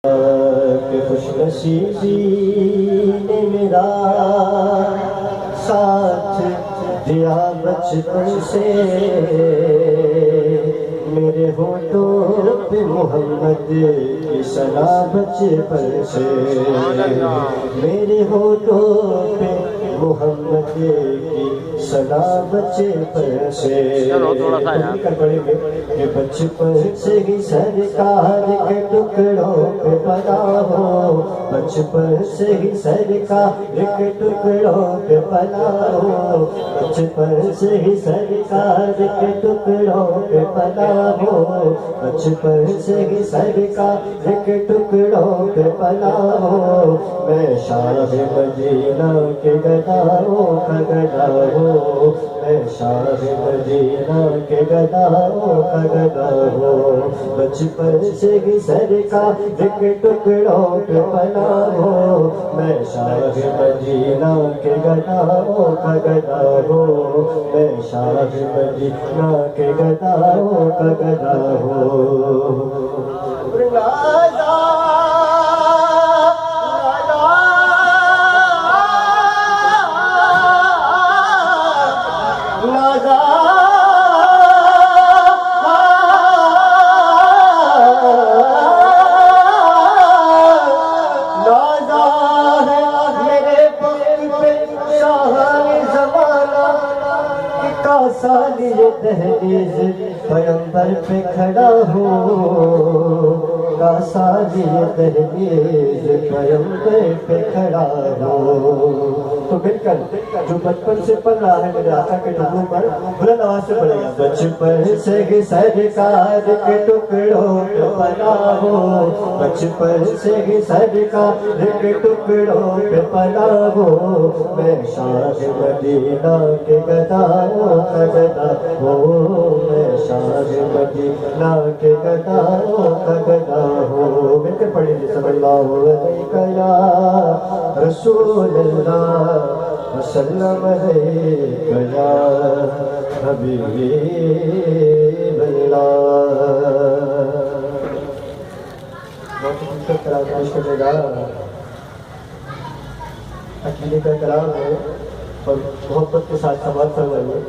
کہ خوش نصیبی نے میرا ساتھ دیا بچپن سے، میرے ہونٹوں پہ محمد کی ثنا بچپن سے، میرے ہونٹوں پہ محمد کی ثنا بچپن سے۔ کر پڑیں گے کہ بچپن سے ہی سرکار کے ٹکڑوں پہ بنا ہو، بچپن سے ہی سرکار کے ٹکڑوں پہ بنا ہو، بچپن سے ہی سرکار کے ٹکڑوں پہ بنا ہو، بچپن سے ہی سرکار کے ٹکڑوں پہ بنا ہو۔ میں شاہ مدینہ کے گداؤں کا گدا ہوں، میں شاہ مدینہ کے گداؤں کا گدا ہوں، بچپن سے ہی سرکار کے ٹکڑوں پہ بنا ہو، میں شاہ مدینہ کے گداؤں کا گدا ہوں، میں شاہ مدینہ کے گداؤں کا گدا ہوں۔ سالی دہلیز پیمبر پہ کھڑا ہوں، کا سالی دہلیز پیمبر پہ کھڑا ہوں۔ تو مل کر جو بچپن سے پڑھ رہا ہے میرے آقا کے ٹکڑوں پر بلند آواز سے پڑھے گا۔ بچپن سے ہی سرکار کے ٹکڑوں پہ بنا ہو، بچپن سے ہی سرکار کے ٹکڑوں پہ بنا ہو، میں شاہ مدینہ کے گداؤں کا گدا ہوں، میں شاہ مدینہ کے گداؤں کا گدا ہوں۔ مل کر پڑھیں گے صلی اللہ علیہ یا رسول اللہ وسلم علیہ یا حبیب اللہ۔ بہت ہی کلام پیش کرنے گا، عقیدے کا کلام ہے اور محبت کے ساتھ سماعت فرمائیے۔